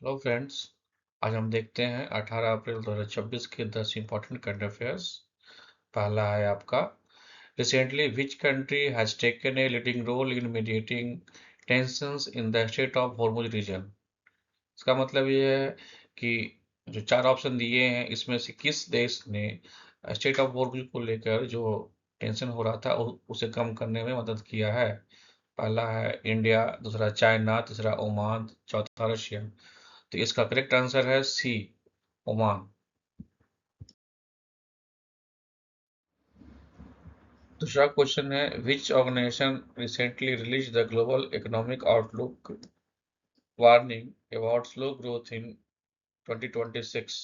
Hello friends. आज हम देखते हैं 18 अप्रैल 2026 के 10 इंपॉर्टेंट करंट अफेयर्स। पहला है आपका, recently which country has taken a leading role in mediating tensions in the state of Hormuz region. इसका मतलब ये है कि जो चार ऑप्शन दिए हैं इसमें से किस देश ने स्टेट ऑफ हॉर्मुज को लेकर जो टेंशन हो रहा था उसे कम करने में मदद किया है। पहला है इंडिया, दूसरा चाइना, तीसरा ओमान, चौथा रशिया। तो इसका करेक्ट आंसर है सी, ओमान। दूसरा क्वेश्चन है, which organization recently release the global economic outlook warning about slow growth in 2026।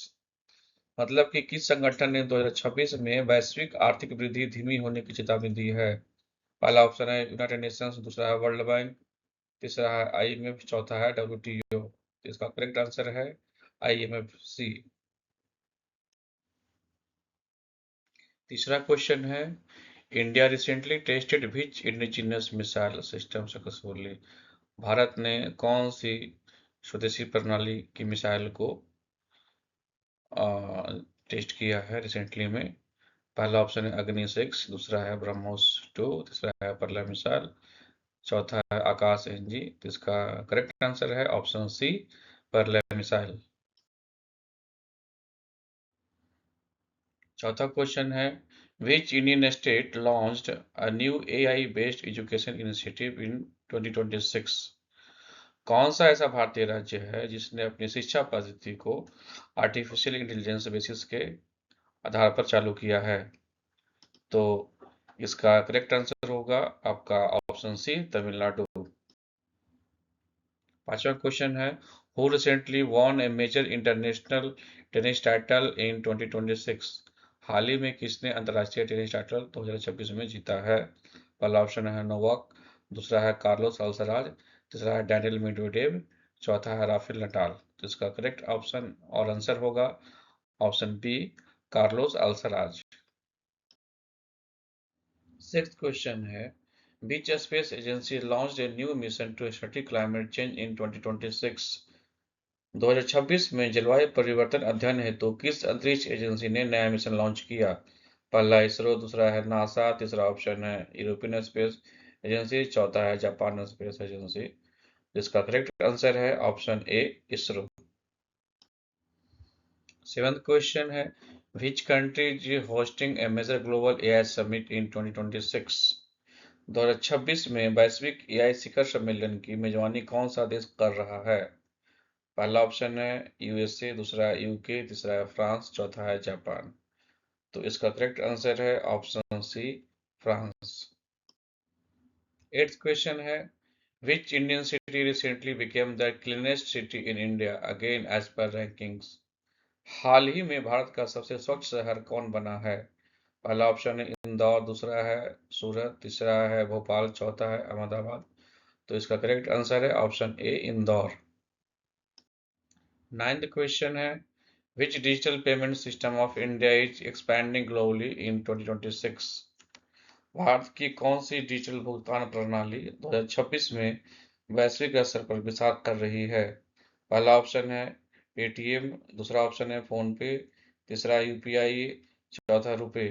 मतलब कि किस संगठन ने 2026 में वैश्विक आर्थिक वृद्धि धीमी होने की चेतावनी दी है। पहला ऑप्शन है यूनाइटेड नेशंस, दूसरा है वर्ल्ड बैंक, तीसरा है आईएमएफ, चौथा है डब्ल्यूटीओ। इसका करेक्ट आंसर है आईएमएफ, सी। तीसरा क्वेश्चन है, India recently tested which indigenous missile system successfully. Bharat ने कौन सी स्वदेशी प्रणाली की मिसाइल को टेस्ट किया है रिसेंटली में। पहला ऑप्शन है अग्नि 6, दूसरा है ब्रह्मोस 2, तीसरा है परला मिसाइल, चौथा है आकाश एनजी। तो इसका करेक्ट आंसर है ऑप्शन सी, परला मिसाइल। चौथा क्वेश्चन है, which Indian state launched a new AI based education initiative in 2026। कौन सा ऐसा भारतीय राज्य है जिसने अपनी शिक्षा पद्धति को आर्टिफिशियल इंटेलिजेंस बेसिस के आधार पर चालू किया है। तो इसका करेक्ट आंसर होगा आपका ऑप्शन सी, तमिलनाडु। पांचवा क्वेश्चन है, who recently won a major international tennis title इन 2026। हाल ही में किसने अंतर्राष्ट्रीय टेनिस टाइटल 2026 में जीता है। पहला ऑप्शन है नोवाक, दूसरा है कार्लोस अल्सराज, तीसरा है डैनियल मेडवेडेव, चौथा है राफेल नडाल। तो इसका करेक्ट ऑप्शन और आंसर होगा option B, Carlos Alcaraz. Sixth question है, which space agency launched a new mission to study climate change in 2026। 2026 में जलवायु परिवर्तन अध्ययन हेतु किस अंतरिक्ष एजेंसी ने नया मिशन लॉन्च किया। पहला इसरो, दूसरा है नासा, तीसरा ऑप्शन है यूरोपियन स्पेस एजेंसी, चौथा है जापान स्पेस एजेंसी। जिसका करेक्ट आंसर है option A, ISRO. Seventh question है, which country is hosting a major global AI summit in 2026। 2026 में वैश्विक एआई शिखर सम्मेलन की मेजबानी कौन सा देश कर रहा है। पहला ऑप्शन है यूएसए, दूसरा है यूके, तीसरा है फ्रांस, चौथा है जापान। तो इसका करेक्ट आंसर है option C, France. Eighth question है, which Indian city recently became the cleanest city in India again as per rankings. हाल ही में भारत का सबसे स्वच्छ शहर कौन बना है। पहला ऑप्शन है इंदौर, दूसरा है सूरत, तीसरा है भोपाल, चौथा है अहमदाबाद। तो इसका करेक्ट आंसर है option A, Indore. Ninth question है, which digital payment system of India is expanding globally in 2026। Bharat की कौन सी डिजिटल भुगतान प्रणाली 2026 में वैश्विक स्तर पर विस्तार कर रही है। पहला ऑप्शन है पेटीएम, दूसरा ऑप्शन है फोन पे, तीसरा यूपीआई, चौथा रुपए।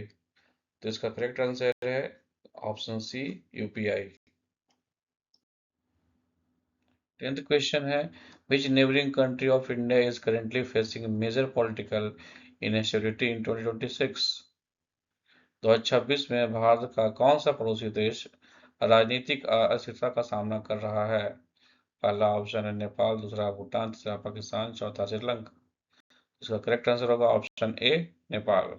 तो इसका करेक्ट आंसर है option C, UPI. Tenth question है, which neighbouring country of India is currently facing major political instability in 2026। 2026 में भारत का कौन सा पड़ोसी देश राजनीतिक अस्थिरता का सामना कर रहा है। पहला ऑप्शन है नेपाल, दूसरा भूटान, तीसरा पाकिस्तान, चौथा श्रीलंका। इसका करेक्ट आंसर होगा ऑप्शन ए, नेपाल।